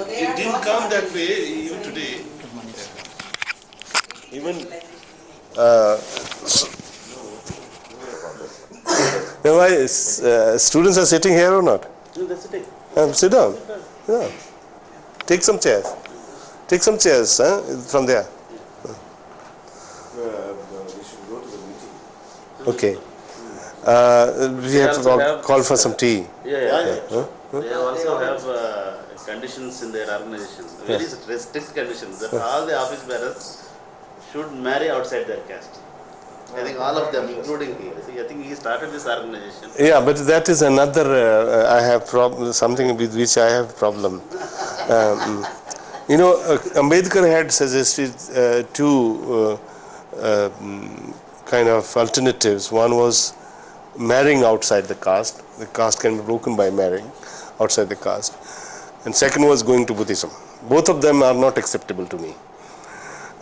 it didn't come that way even today. Even why students are sitting here or not? No, they're sitting. Sit down. Yeah. Take some chairs. Take some chairs from there. We should go to the meeting. Okay. We have to call for some tea. Yeah. They also have conditions in their organization, very strict conditions that all the office bearers should marry outside their caste. I think all of them, including he. I think he started this organization. Yeah, but that is another. I have something with which I have problem. Ambedkar had suggested two kind of alternatives. One was marrying outside the caste. The caste can be broken by marrying outside the caste. And second was going to Buddhism. Both of them are not acceptable to me.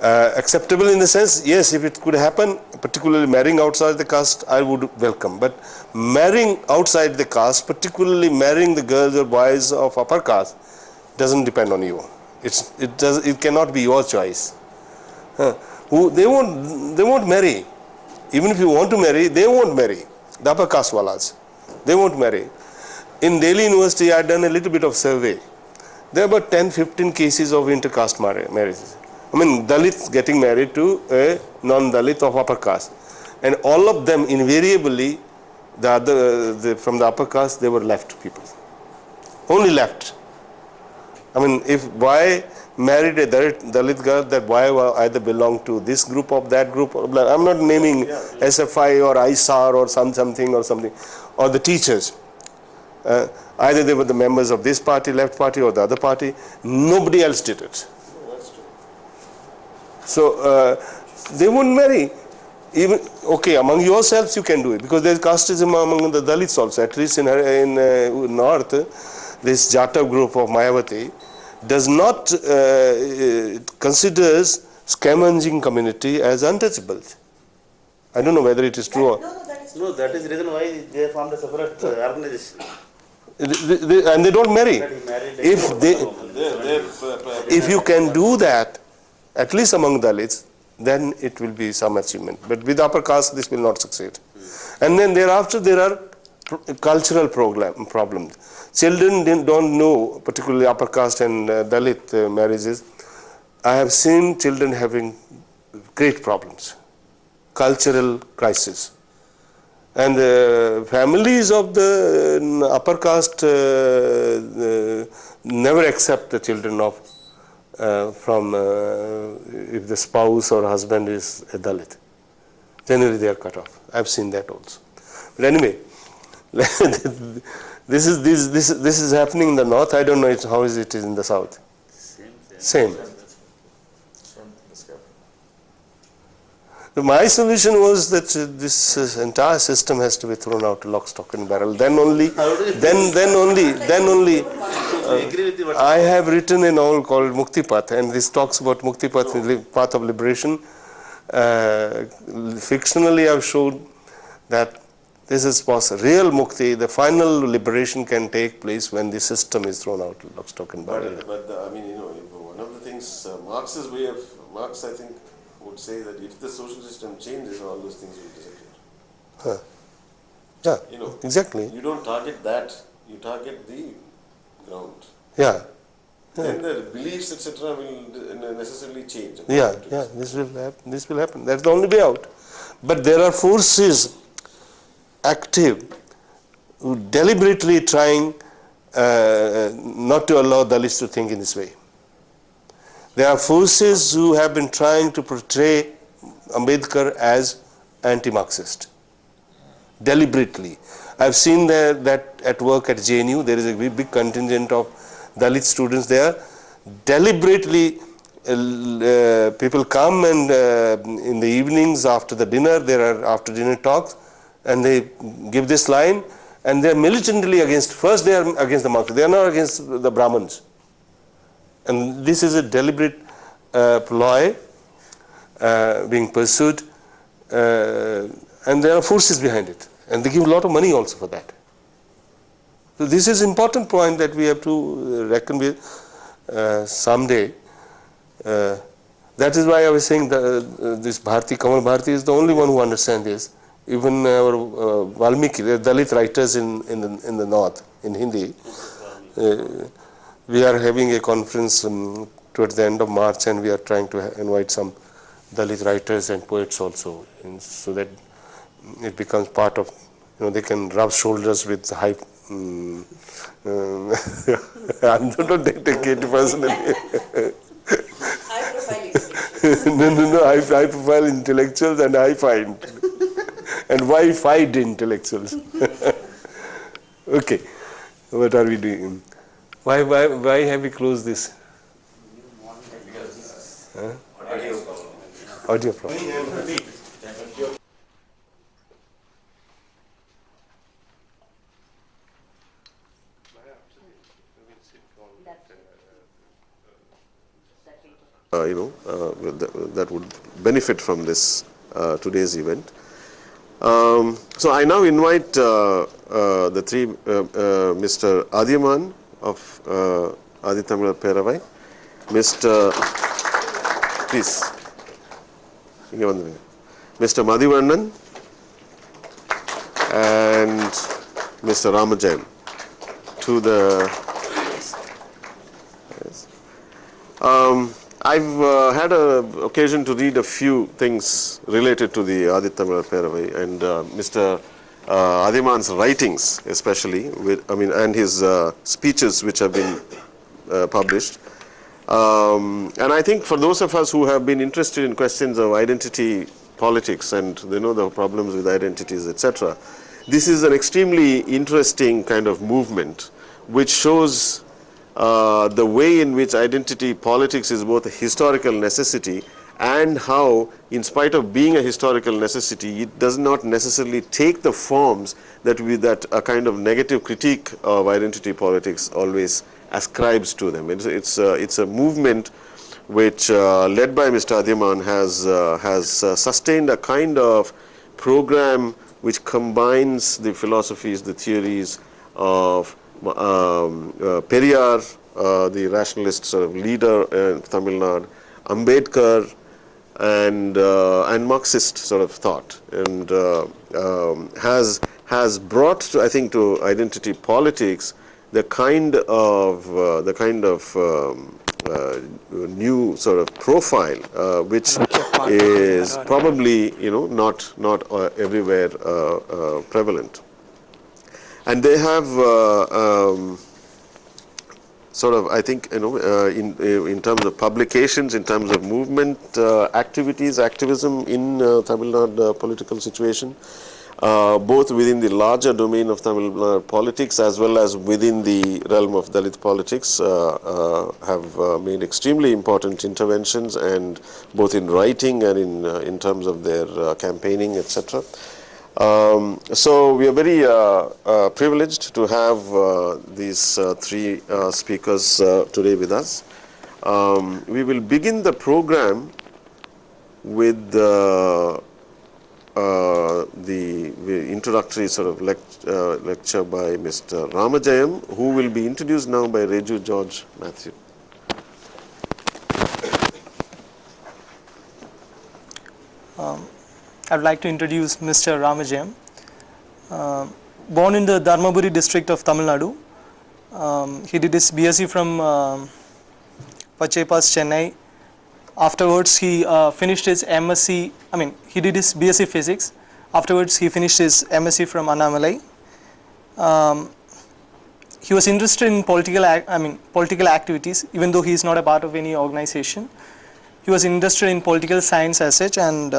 Acceptable in the sense, yes, if it could happen, particularly marrying outside the caste, I would welcome. But marrying outside the caste, particularly marrying the girls or boys of upper caste, doesn't depend on you. It cannot be your choice. They won't marry. Even if you want to marry, they won't marry. The upper caste walas, they won't marry. In Delhi University, I had done a little bit of survey. There are about 10-15 cases of intercaste marriages. I mean, Dalits getting married to a non-Dalit of upper caste. And all of them invariably, from the upper caste, they were left people. Only left. I mean, if boy married a Dalit girl, that boy will either belong to this group of that group. Or I'm not naming SFI or ISAR or something, or the teachers. Either they were the members of this party, left party, or the other party. Nobody else did it. So they wouldn't marry. Even among yourselves you can do it, because there is casteism among the Dalits also. At least in north, this Jata group of Mayavati does not considers scavenging community as untouchable. I don't know whether it is true or no. That is the reason why they formed a separate organization. And they don't marry. If you can do that, at least among Dalits, then it will be some achievement. But with upper caste, this will not succeed. And then thereafter, there are cultural problems. Children don't know, particularly upper caste and Dalit marriages. I have seen children having great problems, cultural crisis. And the families of the upper caste never accept the children of if the spouse or husband is a Dalit. Generally they are cut off. I have seen that also. But anyway, this is happening in the north. I don't know how is it in the south. Same. My solution was that this entire system has to be thrown out lock, stock and barrel. Then only. I have written a novel called Mukti Path, and this talks about Mukti Path, the path of liberation. Fictionally, I have shown that this is possible. Real Mukti, the final liberation, can take place when the system is thrown out lock, stock and barrel. But one of the things Marx's way of Marx, I think, would say that if the social system changes, all those things will disappear. Yeah, exactly. You don't target that, you target the ground. Yeah. Then the beliefs, etc., will necessarily change. This will happen. That's the only way out. But there are forces active who deliberately trying not to allow Dalits to think in this way. There are forces who have been trying to portray Ambedkar as anti-Marxist, deliberately. I've seen that at work at JNU, there is a big contingent of Dalit students there. Deliberately, people come and in the evenings after the dinner, there are after dinner talks, and they give this line, and they are militantly against, first they are against the Marxists, they are not against the Brahmins. And this is a deliberate ploy being pursued, and there are forces behind it, and they give a lot of money also for that. So this is an important point that we have to reckon with. someday. That is why I was saying that this Bharati, Kamal Bharati is the only one who understands this. Even our Valmiki, the Dalit writers in the north, in Hindi, we are having a conference towards the end of March, and we are trying to invite some Dalit writers and poets also, so that it becomes part of, they can rub shoulders with high. I'm not taking it personally. No, high profile intellectuals and high find. And why fight intellectuals? Okay, what are we doing? Why have we closed this? Huh? Audio problem. That would benefit from this today's event. So I now invite the three, Mr. Adiman of Adi Tamil Peravai, Mr. Please, Mr. Mathivannan and Mr. Ramajayam to the. Yes. I've had an occasion to read a few things related to the Adi Tamil Peravai and Mr. Adiman's writings, especially, and his speeches which have been published. And I think for those of us who have been interested in questions of identity politics and they know the problems with identities, etc., this is an extremely interesting kind of movement which shows the way in which identity politics is both a historical necessity and how, in spite of being a historical necessity, it does not necessarily take the forms that a kind of negative critique of identity politics always ascribes to them. It's a movement which, led by Mr. Adiman, has sustained a kind of program which combines the philosophies, the theories of Periyar, the rationalist sort of leader in Tamil Nadu, Ambedkar, and Marxist sort of thought, and has brought to, I think, to identity politics the kind of new sort of profile which is probably not everywhere prevalent. And they have sort of, I think, in terms of publications, in terms of movement activities, activism in Tamil Nadu political situation, both within the larger domain of Tamil Nadu politics as well as within the realm of Dalit politics, have made extremely important interventions, and both in writing and in terms of their campaigning, etc. So we are very privileged to have these three speakers today with us. We will begin the program with the introductory sort of lecture by Mr. Ramajayam, who will be introduced now by Reju George Matthew. I'd like to introduce Mr. Ramajayam. Born in the Dharmaburi district of Tamil Nadu, he did his BSc from Pachepas, Chennai. Afterwards, he finished his MSc. He did his BSc Physics. Afterwards, he finished his MSc from Annamalai. He was interested in political activities, even though he is not a part of any organization. He was interested in political science as such, and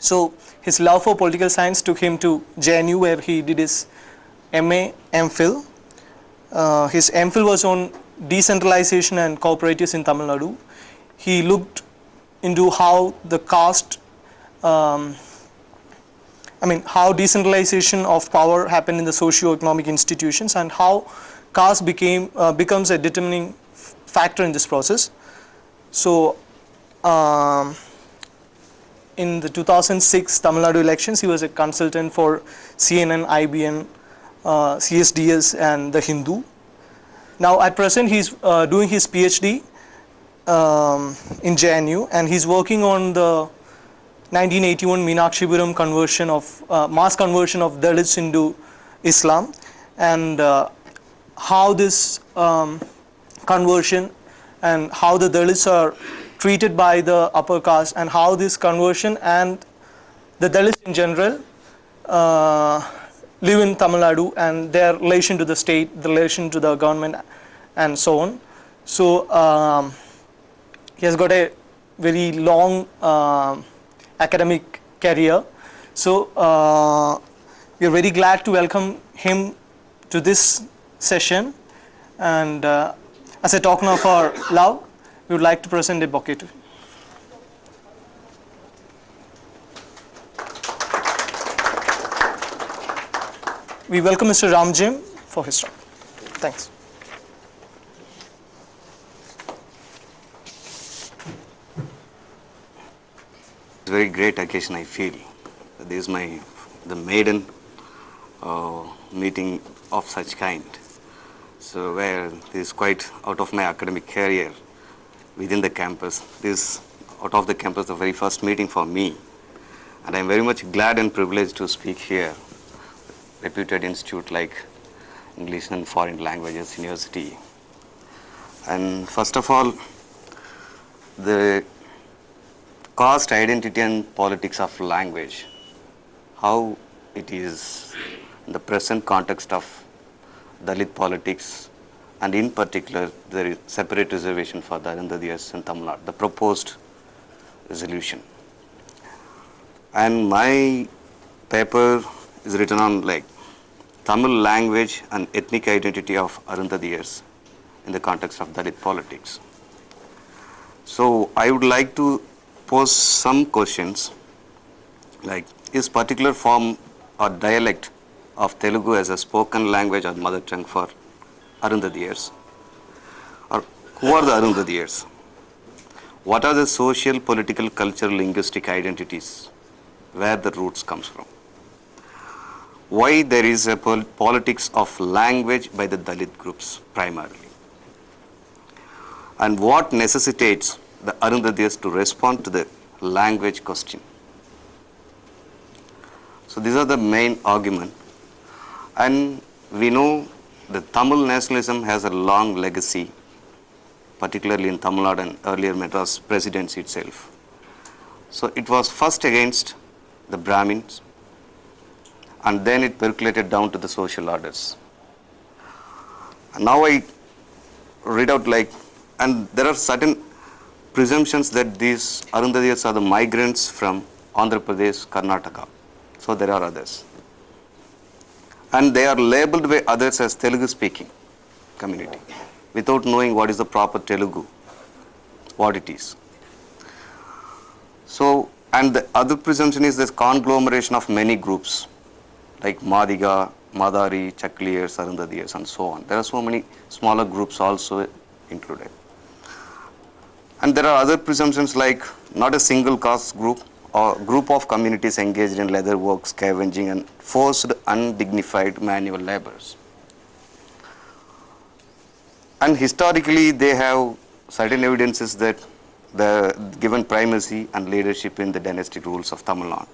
so his love for political science took him to JNU, where he did his MA, MPhil. His MPhil was on decentralization and cooperatives in Tamil Nadu. He looked into how the caste, how decentralization of power happened in the socio-economic institutions, and how caste becomes a determining factor in this process. So, in the 2006 Tamil Nadu elections, he was a consultant for CNN, IBN, CSDS, and The Hindu. Now at present he's doing his PhD in JNU, and he's working on the 1981 Meenakshipuram conversion of mass conversion of Dalits into Islam, and how this conversion and how the Dalits are treated by the upper caste, and how this conversion and the Dalits in general live in Tamil Nadu, and their relation to the state, the relation to the government, and so on. So he has got a very long academic career. So we are very glad to welcome him to this session, and as a token of our love, we would like to present a bouquet to him. We welcome Mr. Ramjim for his talk. Thanks. It's a very great occasion, I feel. This is the maiden meeting of such kind. So where this is quite out of my academic career within the campus. This out of the campus, the very first meeting for me. And I'm very much glad and privileged to speak here. Reputed institute like English and Foreign Languages University. And first of all, the caste identity and politics of language, how it is in the present context of Dalit politics, and in particular the separate reservation for the Arunthathiyars in Tamil Nadu, the proposed resolution. And my paper is written on like Tamil language and ethnic identity of Arunthathiyars in the context of Dalit politics. So I would like to pose some questions like, is particular form or dialect of Telugu as a spoken language or mother tongue for Arunthathiyars? Or who are the Arunthathiyars? What are the social, political, cultural, linguistic identities? Where the roots comes from? Why there is a politics of language by the Dalit groups primarily? And what necessitates the Arunthathiyars to respond to the language question? So these are the main argument. And we know the Tamil nationalism has a long legacy, particularly in Tamil Nadu and earlier Madras presidency itself. So it was first against the Brahmins, and then it percolated down to the social orders. And now I read out like, and there are certain presumptions that these Arunthathiyars are the migrants from Andhra Pradesh, Karnataka. So there are others. And they are labeled by others as Telugu speaking community without knowing what is the proper Telugu, what it is. So, and the other presumption is this conglomeration of many groups like Madiga, Madari, Chakkiliyars, Arunthathiyars, and so on. There are so many smaller groups also included. And there are other presumptions like not a single caste group or group of communities engaged in leather work, scavenging, and forced undignified manual labors. And historically, they have certain evidences that the given primacy and leadership in the dynastic rules of Tamil Nadu,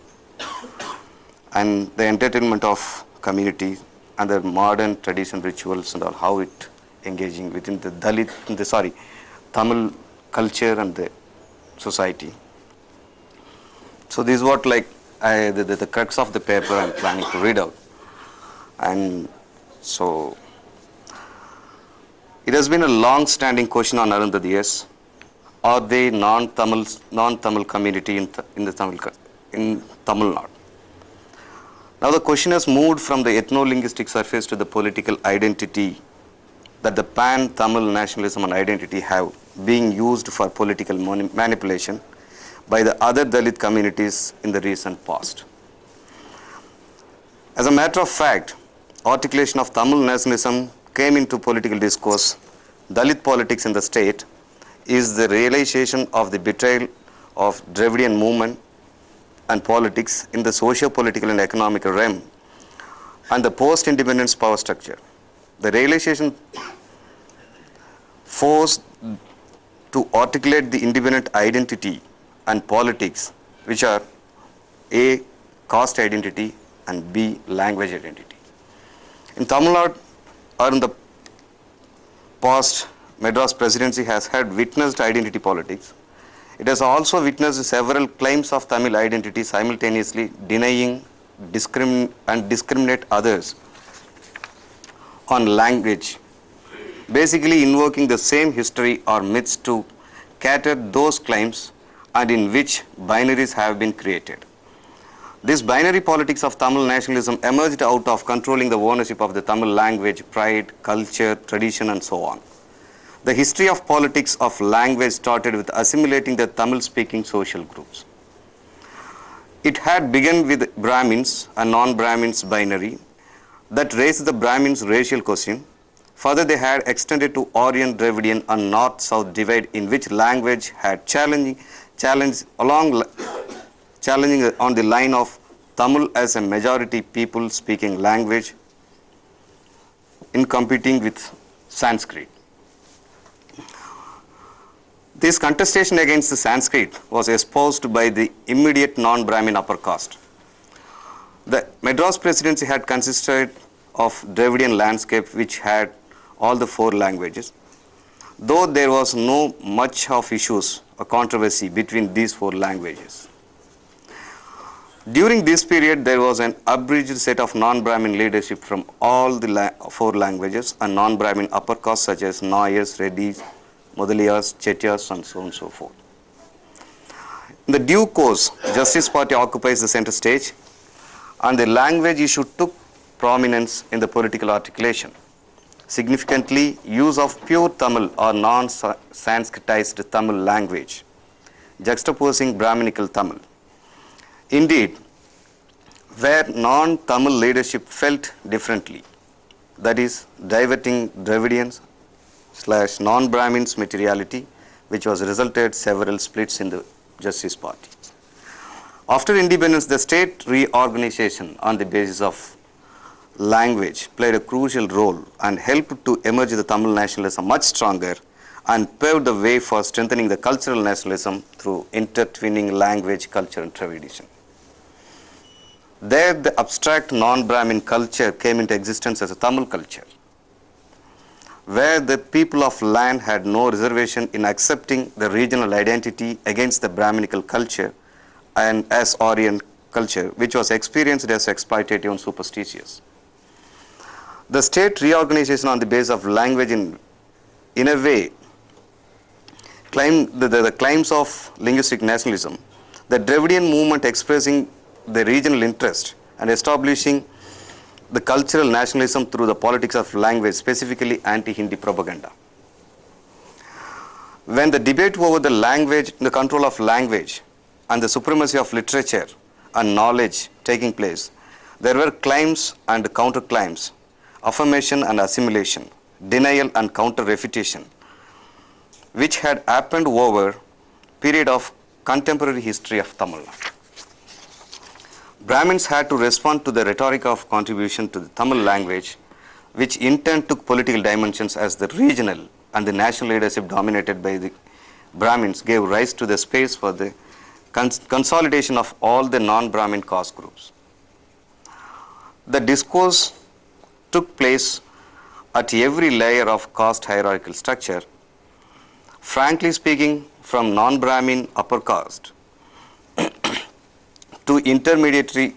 and the entertainment of community and the modern tradition rituals and all, how it engaging within the Tamil culture and the society. So this is what like the crux of the paper I'm planning to read out. And so it has been a long-standing question on Arunthathiyars. Are they non-Tamil community in Tamil Nadu? Now the question has moved from the ethno-linguistic surface to the political identity that the pan-Tamil nationalism and identity have being used for political manipulation by the other Dalit communities in the recent past. As a matter of fact, articulation of Tamil nationalism came into political discourse. Dalit politics in the state is the realization of the betrayal of Dravidian movement and politics in the socio-political and economic realm and the post-independence power structure. The realization forced to articulate the independent identity and politics, which are A, caste identity, and B, language identity. In Tamil Nadu, or in the past, Madras presidency has had witnessed identity politics. It has also witnessed several claims of Tamil identity simultaneously denying and discriminate others on language, basically invoking the same history or myths to cater those claims and in which binaries have been created. This binary politics of Tamil nationalism emerged out of controlling the ownership of the Tamil language, pride, culture, tradition, and so on. The history of politics of language started with assimilating the Tamil-speaking social groups. It had begun with Brahmins and non-Brahmins binary that raised the Brahmins' racial question. Further, they had extended to Aryan, Dravidian, and North-South divide in which language had challenging on the line of Tamil as a majority people speaking language in competing with Sanskrit. This contestation against the Sanskrit was espoused by the immediate non-Brahmin upper caste. The Madras presidency had consisted of Dravidian landscape which had all the 4 languages, though there was no much of issues or controversy between these 4 languages. During this period, there was an abridged set of non-Brahmin leadership from all the 4 languages and non-Brahmin upper castes such as Nayars, Reddys, Mudaliyars, Chettiars, and so on and so forth. In the due course, Justice Party occupies the center stage, and the language issue took prominence in the political articulation. Significantly, use of pure Tamil or non-Sanskritized Tamil language, juxtaposing Brahminical Tamil. Indeed, where non-Tamil leadership felt differently, that is, diverting Dravidians / non-Brahmins materiality, which was resulted several splits in the Justice Party. After independence, the state reorganization on the basis of language played a crucial role and helped to emerge the Tamil nationalism much stronger and paved the way for strengthening the cultural nationalism through intertwining language, culture, and tradition. There, the abstract non-Brahmin culture came into existence as a Tamil culture, where the people of land had no reservation in accepting the regional identity against the Brahminical culture and as Aryan culture, which was experienced as exploitative and superstitious. The state reorganization on the basis of language in a way claimed the claims of linguistic nationalism, the Dravidian movement expressing the regional interest and establishing the cultural nationalism through the politics of language, specifically anti-Hindi propaganda. When the debate over the language, the control of language and the supremacy of literature and knowledge taking place, there were claims and counterclaims, affirmation and assimilation, denial and counter-refutation, which had happened over period of contemporary history of Tamil Nadu. Brahmins had to respond to the rhetoric of contribution to the Tamil language, which in turn took political dimensions as the regional and the national leadership dominated by the Brahmins gave rise to the space for the consolidation of all the non-Brahmin caste groups. The discourse took place at every layer of caste hierarchical structure. Frankly speaking, from non-Brahmin upper caste to intermediary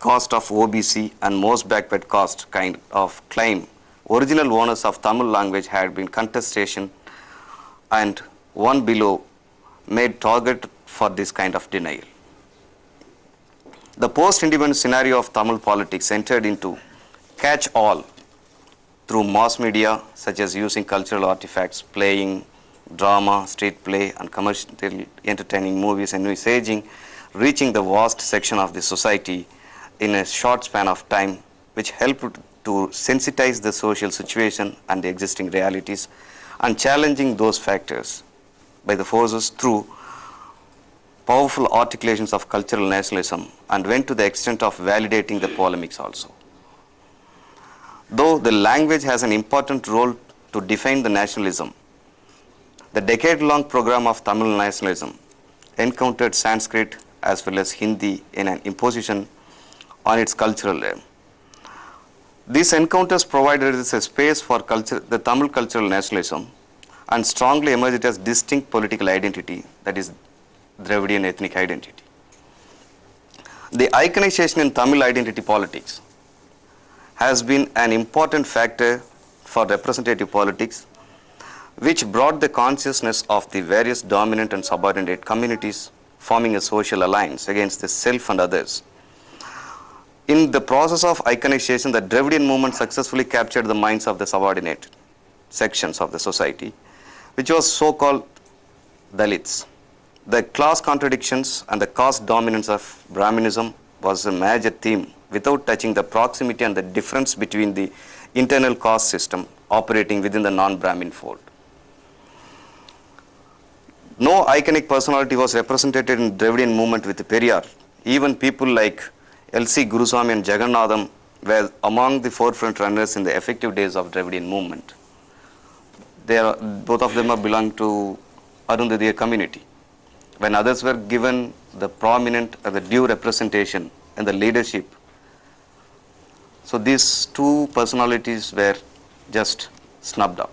caste of OBC and most backward caste kind of claim, original owners of Tamil language had been contestation and one below made target for this kind of denial. The post-independence scenario of Tamil politics entered into catch-all through mass media such as using cultural artifacts, playing drama, street play and commercial entertaining movies and messaging, reaching the vast section of the society in a short span of time, which helped to sensitize the social situation and the existing realities and challenging those factors by the forces through powerful articulations of cultural nationalism and went to the extent of validating the polemics also. Though the language has an important role to define the nationalism. The decade-long program of Tamil nationalism encountered Sanskrit as well as Hindi in an imposition on its cultural realm. These encounters provided a space for the Tamil cultural nationalism and strongly emerged as distinct political identity, that is Dravidian ethnic identity. The iconization in Tamil identity politics has been an important factor for representative politics, which brought the consciousness of the various dominant and subordinate communities forming a social alliance against the self and others. In the process of iconization, the Dravidian movement successfully captured the minds of the subordinate sections of the society, which was so-called Dalits. The class contradictions and the caste dominance of Brahminism was a major theme, without touching the proximity and the difference between the internal caste system operating within the non-Brahmin fold. No iconic personality was represented in Dravidian movement with Periyar. Even people like L.C. Guruswamy and Jagannadham were among the forefront runners in the effective days of Dravidian movement. Both of them belong to Arunthathiyar community. When others were given the prominent or the due representation in the leadership, so these two personalities were just snubbed out.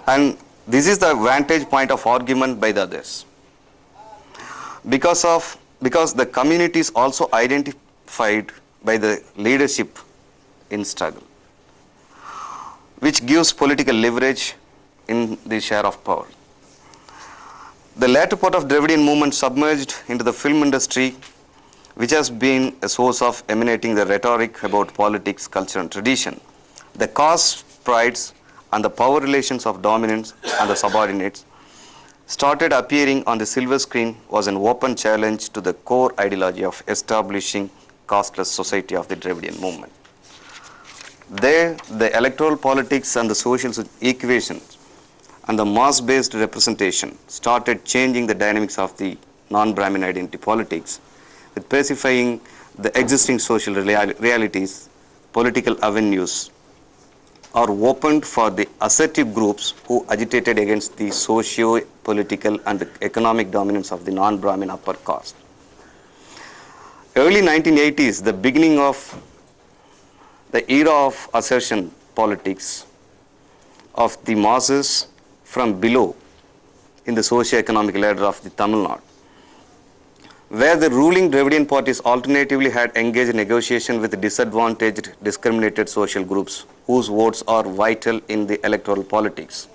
And this is the vantage point of argument by the others. Because the community is also identified by the leadership in struggle, which gives political leverage in the share of power. The latter part of Dravidian movement submerged into the film industry, which has been a source of emanating the rhetoric about politics, culture and tradition. The caste prides and the power relations of dominants and the subordinates started appearing on the silver screen was an open challenge to the core ideology of establishing casteless society of the Dravidian movement. There, the electoral politics and the social equations and the mass-based representation started changing the dynamics of the non-Brahmin identity politics, with pacifying the existing social realities. Political avenues are opened for the assertive groups who agitated against the socio-political and the economic dominance of the non-Brahmin upper caste. Early 1980s, the beginning of the era of assertion politics of the masses from below in the socio-economic ladder of the Tamil Nadu, where the ruling Dravidian parties alternatively had engaged in negotiation with disadvantaged, discriminated social groups whose votes are vital in the electoral politics,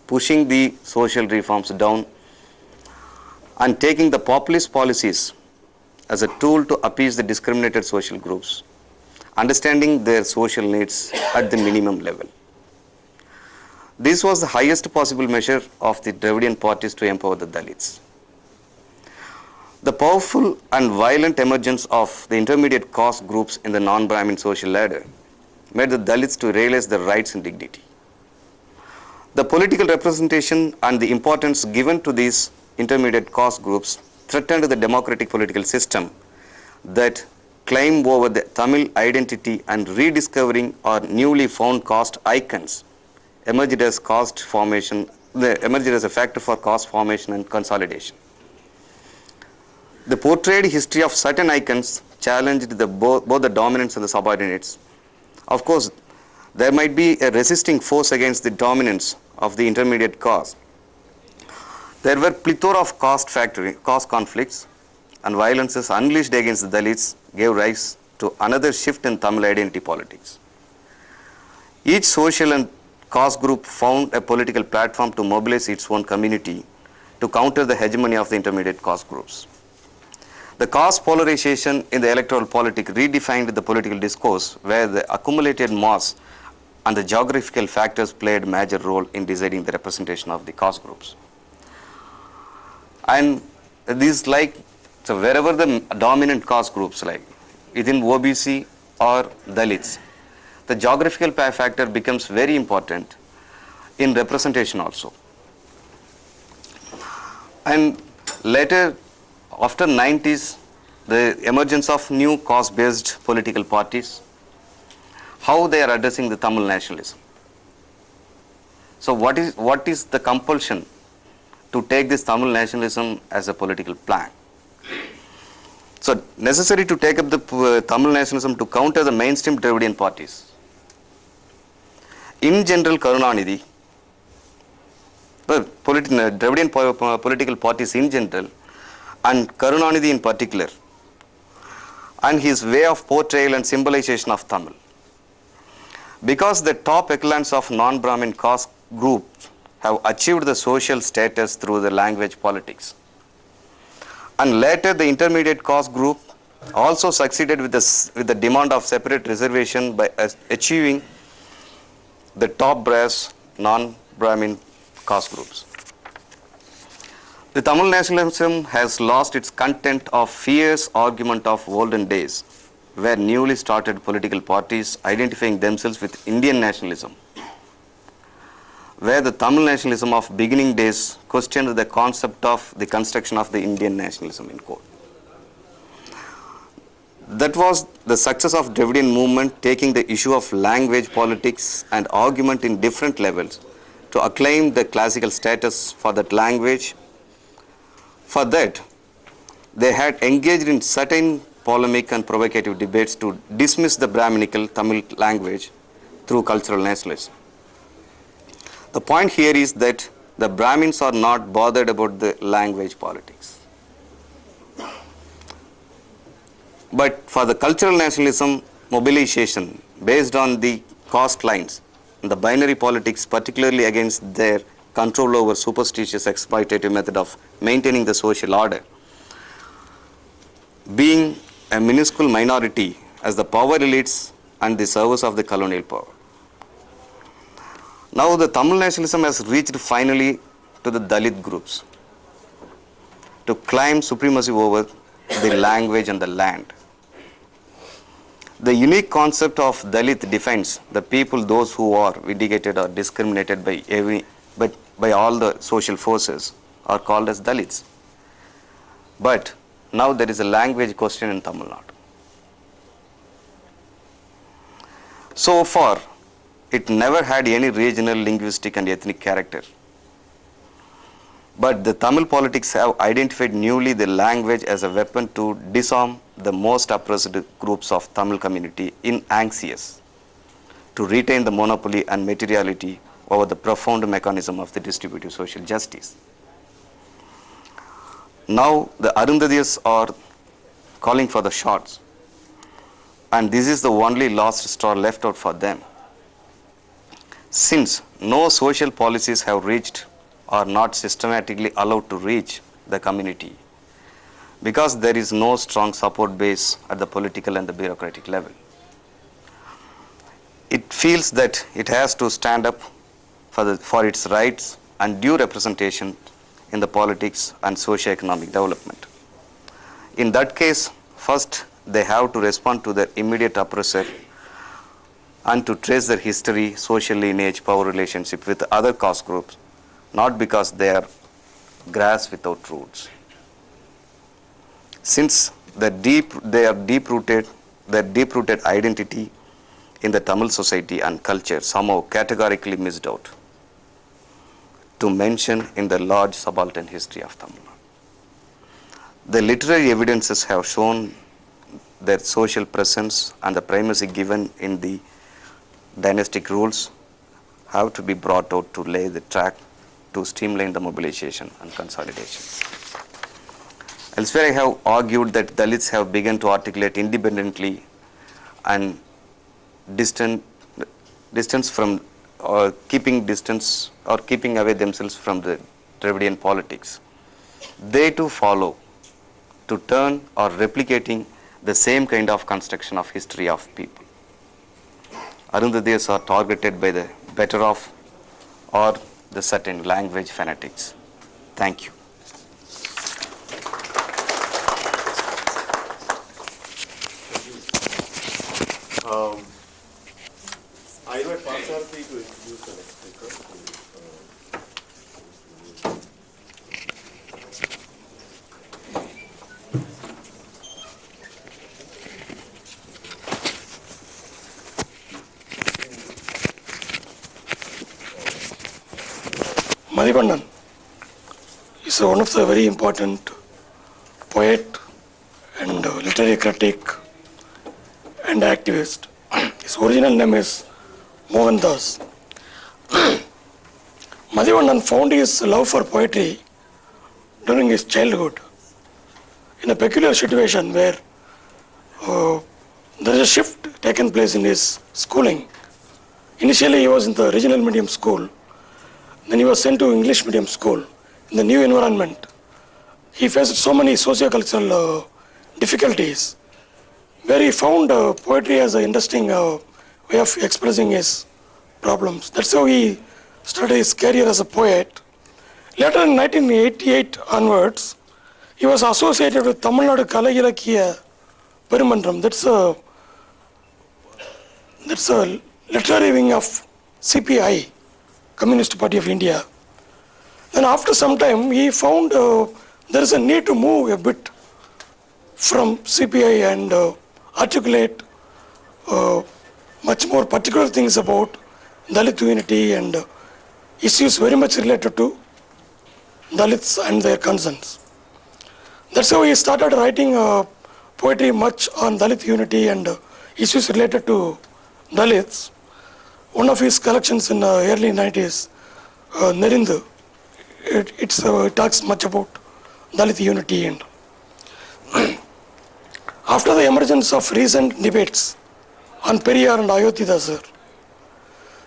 pushing the social reforms down and taking the populist policies as a tool to appease the discriminated social groups, understanding their social needs at the minimum level. This was the highest possible measure of the Dravidian parties to empower the Dalits. The powerful and violent emergence of the intermediate caste groups in the non-Brahmin social ladder made the Dalits to realize their rights and dignity. The political representation and the importance given to these intermediate caste groups threatened the democratic political system that claimed over the Tamil identity, and rediscovering our newly found caste icons emerged as a factor for caste formation and consolidation. The portrayed history of certain icons challenged both the dominants and the subordinates. Of course, there might be a resisting force against the dominance of the intermediate caste. There were plethora of caste conflicts and violences unleashed against the Dalits gave rise to another shift in Tamil identity politics. Each social and caste group found a political platform to mobilize its own community to counter the hegemony of the intermediate caste groups. The caste polarization in the electoral politics redefined the political discourse, where the accumulated mass and the geographical factors played a major role in deciding the representation of the caste groups. And these so wherever the dominant caste groups like within OBC or Dalits, the geographical factor becomes very important in representation also. And later, after 90s, the emergence of new caste-based political parties how they are addressing the Tamil nationalism. So what is the compulsion to take this Tamil nationalism as a political plan? So necessary to take up the Tamil nationalism to counter the mainstream Dravidian parties. In general, Karunanidhi, Dravidian political parties in general, and Karunanidhi in particular, and his way of portrayal and symbolization of Tamil. Because the top echelons of non-Brahmin caste groups have achieved the social status through the language politics. And later the intermediate caste group also succeeded with the demand of separate reservation by achieving the top brass non-Brahmin caste groups. The Tamil nationalism has lost its content of fierce argument of olden days, where newly started political parties identifying themselves with Indian nationalism, where the Tamil nationalism of beginning days questioned the concept of the construction of the Indian nationalism in quote. That was the success of Dravidian movement taking the issue of language politics and argument in different levels to acclaim the classical status for that language. For that, they had engaged in certain polemic and provocative debates to dismiss the Brahminical Tamil language through cultural nationalism. The point here is that the Brahmins are not bothered about the language politics. But for the cultural nationalism mobilization based on the caste lines, the binary politics, particularly against their control over superstitious exploitative method of maintaining the social order, being a minuscule minority as the power elites and the service of the colonial power. Now the Tamil nationalism has reached finally to the Dalit groups to claim supremacy over the language and the land. The unique concept of Dalit defines the people, those who are vindicated or discriminated by all the social forces are called as Dalits. But now there is a language question in Tamil Nadu. So far, it never had any regional, linguistic and ethnic character. But the Tamil politics have identified newly the language as a weapon to disarm the most oppressed groups of Tamil community in anxious to retain the monopoly and materiality over the profound mechanism of the distributive social justice. Now the Arunthathiyars are calling for the shots, and this is the only last straw left out for them. Since no social policies have reached or not systematically allowed to reach the community, because there is no strong support base at the political and the bureaucratic level, it feels that it has to stand up for its rights and due representation in the politics and socio-economic development. In that case, first they have to respond to their immediate oppressor and to trace their history, social lineage, power relationship with other caste groups, not because they are grass without roots. Since their deep-rooted identity in the Tamil society and culture somehow categorically missed out to mention in the large subaltern history of Tamil Nadu. The literary evidences have shown their social presence and the primacy given in the dynastic rules have to be brought out to lay the track to streamline the mobilization and consolidation. Elsewhere, I have argued that Dalits have begun to articulate independently and distance from keeping distance or keeping away themselves from the Dravidian politics. They too follow to turn or replicating the same kind of construction of history of people. Arunthathiyars are targeted by the better off or the certain language fanatics. Thank you. I invite Parthasarathy to introduce the next speaker. Ma.Mathivannan is one of the very important poet and literary critic and activist. His original name is Mohandas. Mathivannan found his love for poetry during his childhood in a peculiar situation where there is a shift taken place in his schooling. Initially he was in the regional medium school, then he was sent to English medium school. In the new environment, he faced so many socio-cultural difficulties where he found poetry as an interesting way of expressing his problems. That's how he started his career as a poet. Later in 1988 onwards, he was associated with Tamil Nadu Kala Perimandram. That's a literary wing of CPI, Communist Party of India. Then after some time, he found there is a need to move a bit from CPI and articulate much more particular things about Dalit unity and issues very much related to Dalits and their concerns. That's how he started writing poetry much on Dalit unity and issues related to Dalits. One of his collections in the early 90s, Nerindu, it talks much about Dalit unity. And after the emergence of recent debates on Periyar and Arunthathiyar,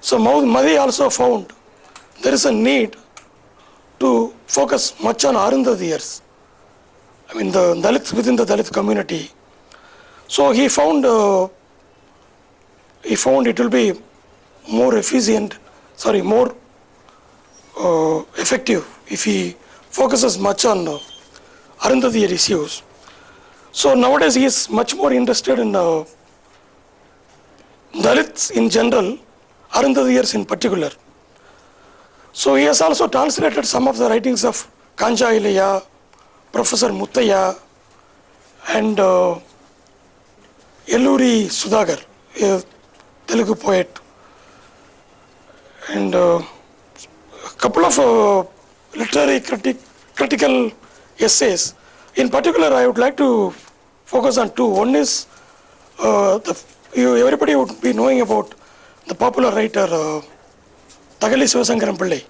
so Madhi also found there is a need to focus much on Arunthathiyars. I mean the Dalits within the Dalit community. So he found it will be more effective if he focuses much on Arunthathiyar issues. So nowadays he is much more interested in Dalits in general, Arunthathiyars in particular. So he has also translated some of the writings of Kanja Ilaya, Professor Muttaya, and Yelluri Sudhagar, a Telugu poet, and a couple of literary critical essays. In particular, I would like to focus on two. One is everybody would be knowing about the popular writer Thaggali Sivasankaram Pillai.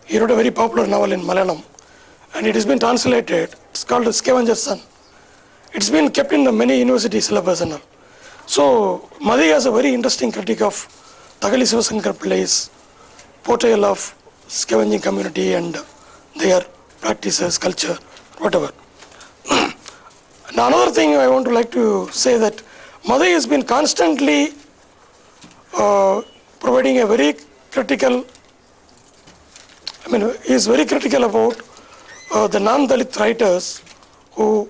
He wrote a very popular novel in Malayalam, and it has been translated. It's called Scavenger's Son. It's been kept in the many university syllabus and all. So Madhi has a very interesting critique of Thaggali Sivasankaram Pillai's portrayal of scavenging community and their practices, culture, whatever. Now another thing I want to like to say that Madhi has been constantly providing a very critical, he is very critical about the non-Dalit writers who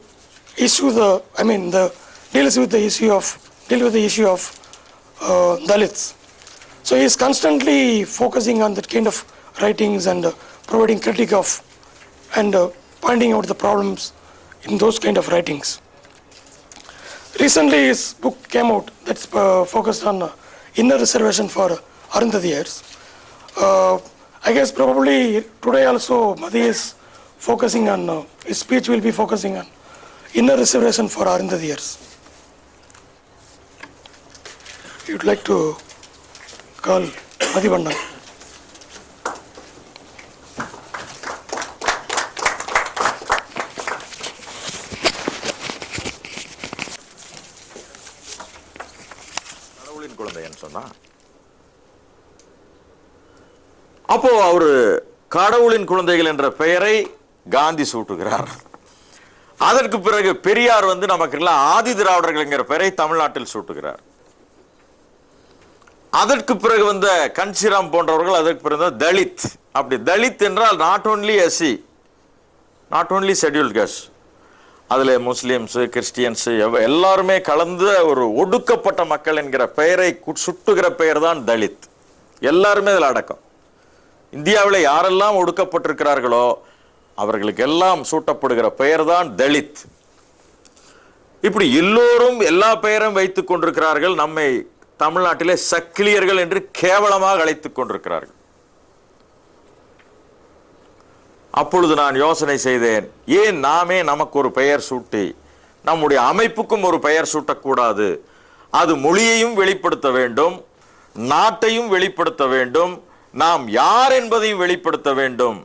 issue deals with the issue of Dalits. So he is constantly focusing on that kind of writings and providing critique of and pointing out the problems in those kind of writings. Recently his book came out that's focused on inner reservation for Arunthathiyars. I guess probably today also Madhi is focusing on, his speech will be focusing on inner reservation for Arunthathiyars. You'd like to call Ma.Mathivannan. கடவுளின் குழந்தைன்னு சொன்னா அப்போ அவரு கடவுளின் குழந்தைகள் என்ற பெயரை காந்தி சூட்டுகிறார். அதற்கு பிறகு பெரியார் நமக்கு எல்லாம் ஆதி திராவிடர்கள் என்கிற பெயரை தமிழ்நாட்டில் சூட்டுகிறார். அதற்கு பிறகு கன்சிராம் போன்றவர்கள் அதற்கு பிறகு தலித். அப்படி தலித் என்றால் not only SC, not only scheduled caste, அதில் முஸ்லீம்ஸ், கிறிஸ்டியன்ஸ் எல்லாருமே கலந்த ஒரு ஒடுக்கப்பட்ட மக்கள் என்கிற பெயரை சுட்டுகிற பெயர் தான் தலித். எல்லாருமே அதில் அடக்கம். இந்தியாவில் யாரெல்லாம் ஒடுக்கப்பட்டிருக்கிறார்களோ அவர்களுக்கு எல்லாம் சூட்டப்படுகிற பெயர் தான் தலித். இப்படி எல்லோரும் எல்லா பெயரும் வைத்துக் கொண்டிருக்கிறார்கள். நம்மை தமிழ்நாட்டிலே சக்கிலியர்கள் என்று கேவலமாக அழைத்துக் கொண்டிருக்கிறார்கள். அப்பொழுது நான் யோசனை செய்தேன், ஏன் நாமே நமக்கு ஒரு பெயர் சூட்டி நம்முடைய அமைப்புக்கும் ஒரு பெயர் சூட்டக்கூடாது? அது மொழியையும் வெளிப்படுத்த வேண்டும், நாட்டையும் வெளிப்படுத்த வேண்டும், நாம் யார் என்பதையும் வெளிப்படுத்த வேண்டும்.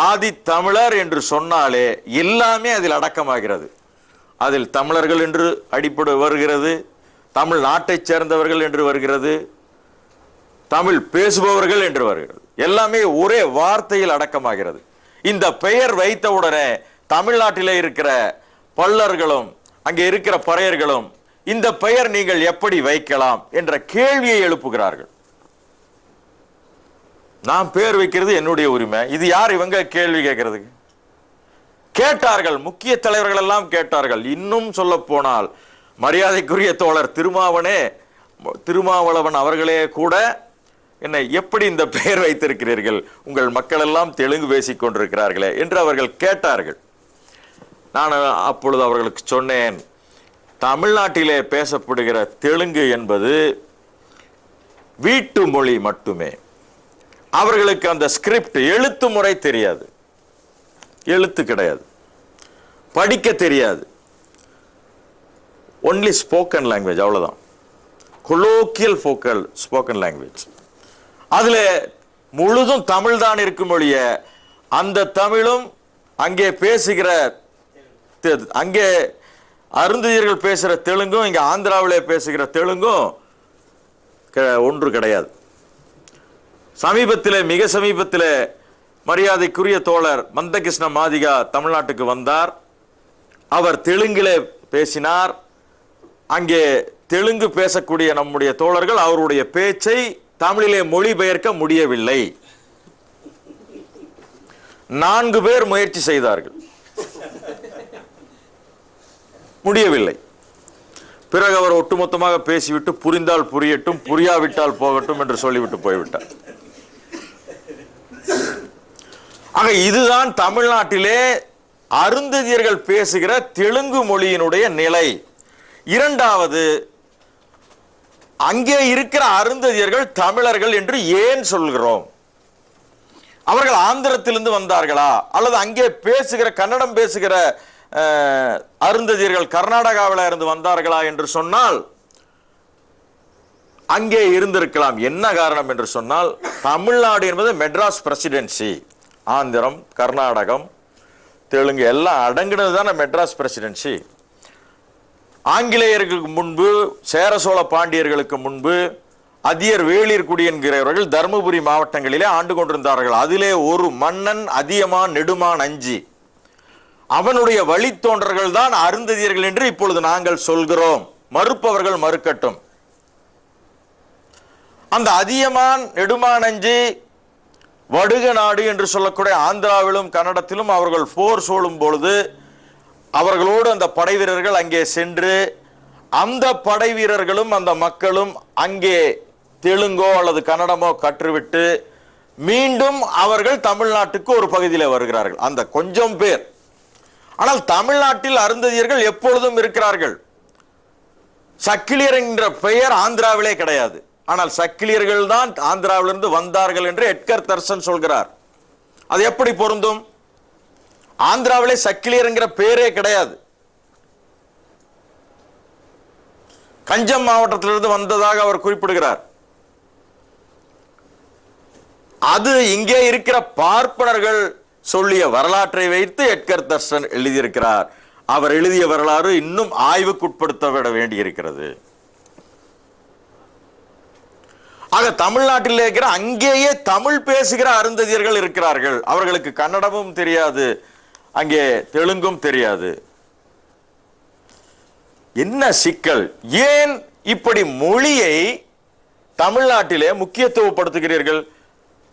ஆதி தமிழர் என்று சொன்னாலே எல்லாமே அதில் அடக்கமாகிறது. அதில் தமிழர்கள் என்று அடிப்படை வருகிறது, தமிழ் நாட்டைச் சேர்ந்தவர்கள் என்று வருகிறது, தமிழ் பேசுபவர்கள் என்று வருகிறது. எல்லாமே ஒரே வார்த்தையில் அடக்கமாகிறது. இந்த பெயர் வைத்தவுடனே தமிழ்நாட்டிலே இருக்கிற பல்லர்களும் அங்கே இருக்கிற பறையர்களும் இந்த பெயர் நீங்கள் எப்படி வைக்கலாம் என்ற கேள்வியை எழுப்புகிறார்கள். நான் பேர் வைக்கிறது என்னுடைய உரிமை, இது யார் இவங்க கேள்வி கேட்கறதுக்கு? கேட்டார்கள், முக்கிய தலைவர்கள் எல்லாம் கேட்டார்கள். இன்னும் சொல்ல போனால் மரியாதைக்குரிய தோழர் திருமாவளவன் அவர்களே கூட என்னை எப்படி இந்த பெயர் வைத்திருக்கிறீர்கள், உங்கள் மக்கள் எல்லாம் தெலுங்கு பேசிக் கொண்டிருக்கிறார்களே என்று அவர்கள் கேட்டார்கள். நான் அப்பொழுது அவர்களுக்கு சொன்னேன், தமிழ்நாட்டிலே பேசப்படுகிற தெலுங்கு என்பது வீட்டு மொழி மட்டுமே. அவர்களுக்கு அந்த ஸ்கிரிப்ட் எழுத்து முறை தெரியாது, எழுத்து கிடையாது, படிக்க தெரியாது. ஒன்லி ஸ்போக்கன் லாங்குவேஜ், அவ்வளவுதான். Colloquial spoken language. அதுல முழுதும் தமிழ் தான் இருக்கும் மொழிய அந்த தமிழும் அங்கே பேசுகிற அங்கே அருந்ததியர்கள் பேசுகிற தெலுங்கும் இங்கே ஆந்திராவிலே பேசுகிற தெலுங்கும் ஒன்று கிடையாது. மிக சமீபத்தில் மரியாதைக்குரிய தோழர் மந்தகிருஷ்ண மாதிகா தமிழ்நாட்டுக்கு வந்தார். அவர் தெலுங்கிலே பேசினார். அங்கே தெலுங்கு பேசக்கூடிய நம்முடைய தோழர்கள் அவருடைய பேச்சை தமிழிலே மொழிபெயர்க்க முடியவில்லை. 4 பேர் முயற்சி செய்தார்கள், முடியவில்லை. பிறகு அவர் ஒட்டுமொத்தமாக பேசிவிட்டு புரிந்தால் புரியட்டும், புரியாவிட்டால் போகட்டும் என்று சொல்லிவிட்டு போய்விட்டார். ஆக இதுதான் தமிழ்நாட்டிலே அருந்ததியர்கள் பேசுகிற தெலுங்கு மொழியினுடைய நிலை. இரண்டாவது, அங்கே இருக்கிற அருந்ததியர்கள் தமிழர்கள் என்று ஏன் சொல்கிறோம்? அவர்கள் ஆந்திரத்திலிருந்து வந்தார்களா, அல்லது அங்கே பேசுகிற கன்னடம் பேசுகிற அருந்ததியர்கள் கர்நாடகாவில் இருந்து வந்தார்களா என்று சொன்னால் அங்கே இருந்திருக்கலாம். என்ன காரணம் என்று சொன்னால், தமிழ்நாடு என்பது மெட்ராஸ் பிரசிடென்சி. ஆந்திரம், கர்நாடகம், தெலுங்கு எல்லாம் அடங்கினது தானே மெட்ராஸ் பிரசிடென்சி. ஆங்கிலேயர்களுக்கு முன்பு, சேர சோழ பாண்டியர்களுக்கு முன்பு அதியர் வேளிர்குடி என்கிறவர்கள் தர்மபுரி மாவட்டங்களிலே ஆண்டு கொண்டிருந்தார்கள். அதிலே ஒரு மன்னன் அதியமான் நெடுமான் அஞ்சி, அவனுடைய வழித்தோன்றர்கள் தான் அருந்ததியர்கள் என்று இப்பொழுது நாங்கள் சொல்கிறோம். மறுப்பவர்கள் மறுக்கட்டும். அந்த அதியமான் நெடுமான் அஞ்சி வடுக நாடு என்று சொல்லக்கூடிய ஆந்திராவிலும் கன்னடத்திலும் அவர்கள் போர் சூழும் பொழுது அவர்களோடு அந்த படை வீரர்கள் அங்கே சென்று, அந்த படை வீரர்களும் அந்த மக்களும் அங்கே தெலுங்கோ அல்லது கன்னடமோ கற்றுவிட்டு மீண்டும் அவர்கள் தமிழ்நாட்டுக்கு ஒரு பகுதியில் வருகிறார்கள், அந்த கொஞ்சம் பேர். ஆனால் தமிழ்நாட்டில் அருந்ததியர்கள் எப்பொழுதும் இருக்கிறார்கள். சக்கிலியர் என்ற பெயர் ஆந்திராவிலே கிடையாது. ஆனால் சக்கிலியர்கள் தான் ஆந்திராவிலிருந்து வந்தார்கள் என்று எட்கர் தர்சன் சொல்கிறார். அது எப்படி பொருந்தும்? ஆந்திராவிலே சக்கிலியர் என்கிற பெயரே கிடையாது. கஞ்சம் மாவட்டத்திலிருந்து வந்ததாக அவர் குறிப்பிடுகிறார். அது இங்கே இருக்கிற பார்ப்பனர்கள் சொல்லிய வரலாற்றை வைத்து எட்கர் தர்சன் எழுதியிருக்கிறார். அவர் எழுதிய வரலாறு இன்னும் ஆய்வுக்குட்படுத்தப்பட வேண்டியிருக்கிறது. ஆக தமிழ்நாட்டில் இருக்கிற அங்கேயே தமிழ் பேசுகிற அருந்ததியர்கள் இருக்கிறார்கள். அவர்களுக்கு கன்னடமும் தெரியாது, அங்கே தெலுங்கும் தெரியாது. என்ன சிக்கல்? ஏன் இப்படி மொழியை தமிழ்நாட்டிலே முக்கியத்துவப்படுத்துகிறீர்கள்?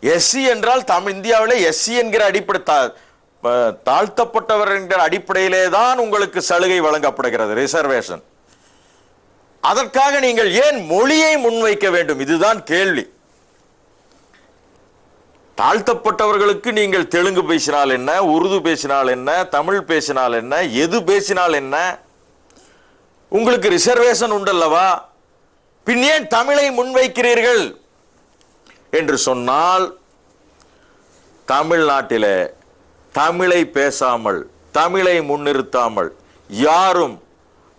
எஸ்சி என்றால் இந்தியாவிலே எஸ்சி என்கிற அடிப்படை தாழ்த்தப்பட்டவர் என்கிற அடிப்படையிலே தான் உங்களுக்கு சலுகை வழங்கப்படுகிறது, ரிசர்வேஷன். அதற்காக நீங்கள் ஏன் மொழியை முன்வைக்க வேண்டும்? இதுதான் கேள்வி. தாழ்த்தப்பட்டவர்களுக்கு நீங்கள் தெலுங்கு பேசினால் என்ன, உருது பேசினால் என்ன, தமிழ் பேசினால் என்ன, எது பேசினால் என்ன? உங்களுக்கு ரிசர்வேஷன் உண்டல்லவா? பின் ஏன் தமிழை முன்வைக்கிறீர்கள் என்று சொன்னால், தமிழ்நாட்டிலே தமிழை பேசாமல், தமிழை முன்னிறுத்தாமல் யாரும்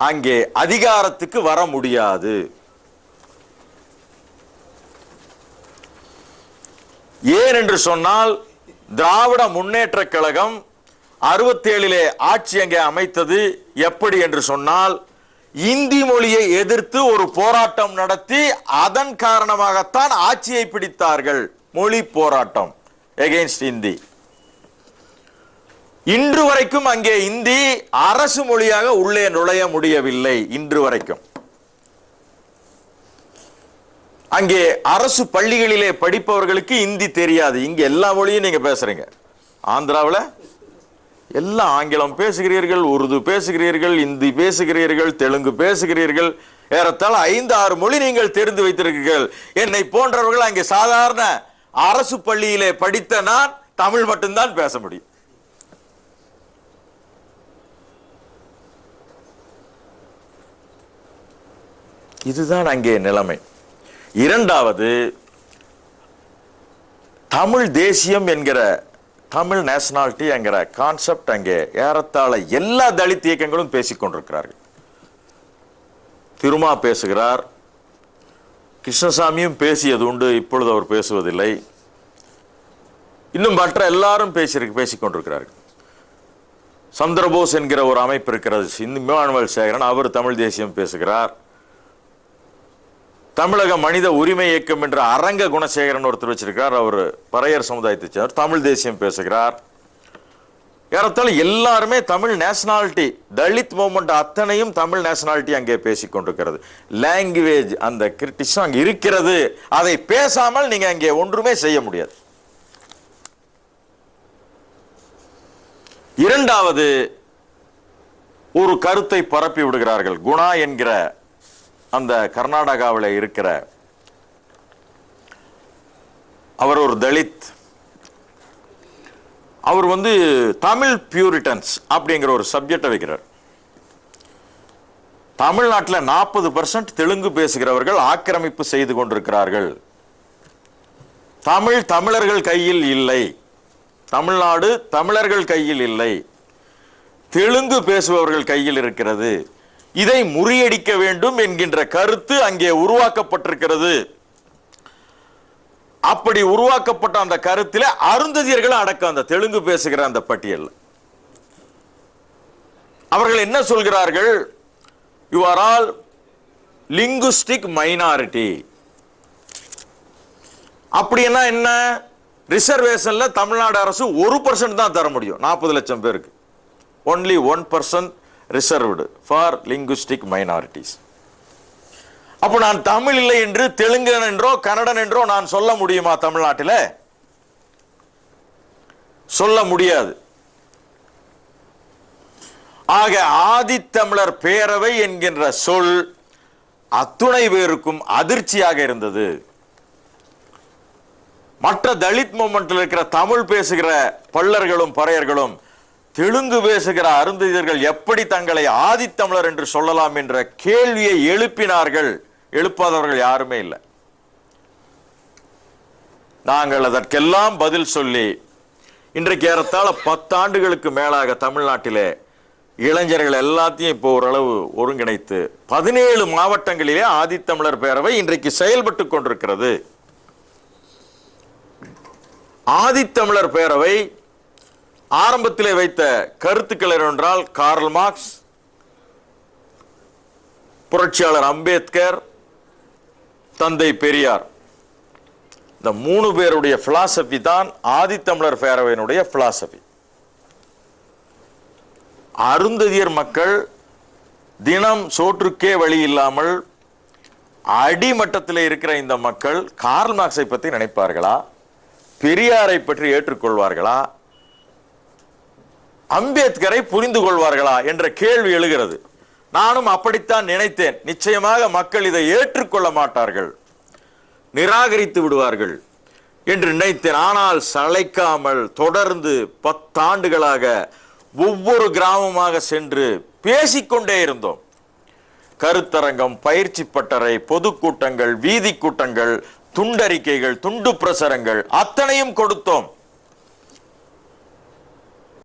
அங்கே அதிகாரத்துக்கு வர முடியாது. ஏன் என்று சொன்னால், திராவிட முன்னேற்ற கழகம் 67 ஆட்சி அங்கே அமைத்தது எப்படி என்று சொன்னால், இந்தி மொழியை எதிர்த்து ஒரு போராட்டம் நடத்தி அதன் காரணமாகத்தான் ஆட்சியை பிடித்தார்கள். மொழி போராட்டம் எகெயின்ஸ்ட் இந்தி. இன்று வரைக்கும் அங்கே இந்தி அரசு மொழியாக உள்ளே நுழைய முடியவில்லை. இன்று வரைக்கும் அங்கே அரசு பள்ளிகளிலே படிப்பவர்களுக்கு இந்தி தெரியாது. இங்க எல்லா மொழியும் நீங்க பேசுறீங்க. ஆந்திராவில் எல்லாம் ஆங்கிலம் பேசுகிறீர்கள், உருது பேசுகிறீர்கள், இந்தி பேசுகிறீர்கள், தெலுங்கு பேசுகிறீர்கள். ஏறத்தாழ 5-6 மொழி நீங்கள் தெரிந்து வைத்திருக்கிறீர்கள். என்னை போன்றவர்கள் அங்கே சாதாரண அரசு பள்ளியிலே படித்த நான் தமிழ் மட்டும்தான் பேச முடியும். இதுதான் அங்கே நிலைமை. இரண்டாவது, தமிழ் தேசியம் என்கிற, தமிழ் நேஷனாலிட்டி என்கிற கான்செப்ட் அங்கே ஏறத்தாழ எல்லா தலித் இயக்கங்களும் பேசிக் கொண்டிருக்கிறார்கள். திருமா பேசுகிறார், கிருஷ்ணசாமியும் பேசியது உண்டு, இப்பொழுது அவர் பேசுவதில்லை. இன்னும் மற்ற எல்லாரும் பேசிக் கொண்டிருக்கிறார்கள். சந்திரபோஸ் என்கிற ஒரு அமைப்பு இருக்கிறது, இமானுவேல் சேகரன், அவர் தமிழ் தேசியம் பேசுகிறார். தமிழக மனித உரிமை இயக்கம் என்ற அரங்க குணசேகரன் ஒருத்தர் வச்சிருக்கிறார், அவர் பறையர் சமுதாயத்தை சேர்ந்தவர், தமிழ் தேசியம் பேசுகிறார். ஏறத்தாழ எல்லாருமே தமிழ் நேஷனாலிட்டி, தலித் மூவ்மெண்ட் அத்தனையும் தமிழ் நேஷனாலிட்டி அங்கே பேசிக் கொண்டிருக்கிறது. லாங்குவேஜ் அந்த கிரிட்டிஷம் அங்கே இருக்கிறது. அதை பேசாமல் நீங்க அங்கே ஒன்றுமே செய்ய முடியாது. இரண்டாவது, ஒரு கருத்தை பரப்பி விடுகிறார்கள். குணா என்கிற அந்த கர்நாடகாவில் இருக்கிற அவர் ஒரு தலித். அவர் தமிழ் பியூரிட்டன்ஸ் அப்படிங்கிற ஒரு சப்ஜெக்டை வைக்கிறார். தமிழ்நாட்டில் 40% தெலுங்கு பேசுகிறவர்கள் ஆக்கிரமிப்பு செய்து கொண்டிருக்கிறார்கள். தமிழர்கள் கையில் இல்லை. தமிழ்நாடு தமிழர்கள் கையில் இல்லை, தெலுங்கு பேசுபவர்கள் கையில் இருக்கிறது. இதை முறியடிக்க வேண்டும் என்கின்ற கருத்து அங்கே உருவாக்கப்பட்டிருக்கிறது. அப்படி உருவாக்கப்பட்ட அந்த கருத்தில் அருந்ததியர்கள் அடக்கம் அந்த தெலுங்கு பேசுகிற அந்த பட்டியல். அவர்கள் என்ன சொல்கிறார்கள்? You are all linguistic minority. அப்படின்னா என்ன? ரிசர்வேஷன்ல தமிழ்நாடு அரசு 1% தான் தர முடியும் 40 லட்சம் பேருக்கு. only 1% reserved for linguistic minorities. அப்போ நான் தமிழ் இல்லை என்று தெலுங்கன் என்றோ கன்னடன் என்றோ நான் சொல்ல முடியுமா? தமிழ்நாட்டில் சொல்ல முடியாது. ஆக ஆதித்தமிழர் பேரவை என்கின்ற சொல் அத்துணை பேருக்கும் அதிர்ச்சியாக இருந்தது. மற்ற தலித் மூவ்மெண்ட்டில் இருக்கிற தமிழ் பேசுகிற பல்லர்களும் பறையர்களும் தெலுங்கு பேசுகிற அருந்ததியர்கள் எப்படி தங்களை ஆதித்தமிழர் என்று சொல்லலாம் என்ற கேள்வியை எழுப்பினார்கள். எழுப்பாதவர்கள் யாருமே இல்லை. நாங்கள் அதற்கெல்லாம் பதில் சொல்லி இன்றைக்கு ஏறத்தாழ 10 ஆண்டுகளுக்கு மேலாக தமிழ்நாட்டிலே இளைஞர்கள் எல்லாத்தையும் இப்போ ஓரளவு ஒருங்கிணைத்து 17 மாவட்டங்களிலே ஆதித்தமிழர் பேரவை இன்றைக்கு செயல்பட்டு கொண்டிருக்கிறது. ஆதித்தமிழர் பேரவை ஆரம்பத்திலே வைத்த கருத்துக்கள் என்னவென்றால், கார்ல் மார்க்ஸ், புரட்சியாளர் அம்பேத்கர், தந்தை பெரியார், இந்த 3 பேருடைய பிலாசபி தான் ஆதித்தமிழர் பேரவையினுடைய பிலாசபி. அருந்ததியர் மக்கள் தினம் சோற்றுக்கே வழி இல்லாமல் அடிமட்டத்தில் இருக்கிற இந்த மக்கள் கார்ல் மார்க்ஸை பற்றி நினைப்பார்களா? பெரியாரை பற்றி ஏற்றுக்கொள்வார்களா? அம்பேத்கரை புரிந்து கொள்வார்களா என்ற கேள்வி எழுகிறது. நானும் அப்படித்தான் நினைத்தேன். நிச்சயமாக மக்கள் இதை ஏற்றுக்கொள்ள மாட்டார்கள், நிராகரித்து விடுவார்கள் என்று நினைத்தேன். ஆனால் சளைக்காமல் தொடர்ந்து 10 ஆண்டுகளாக ஒவ்வொரு கிராமமாக சென்று பேசிக்கொண்டே இருந்தோம். கருத்தரங்கம், பயிற்சி பட்டறை, பொதுக்கூட்டங்கள், வீதி கூட்டங்கள், துண்டறிக்கைகள், துண்டு பிரசுரங்கள் அத்தனையும் கொடுத்தோம்.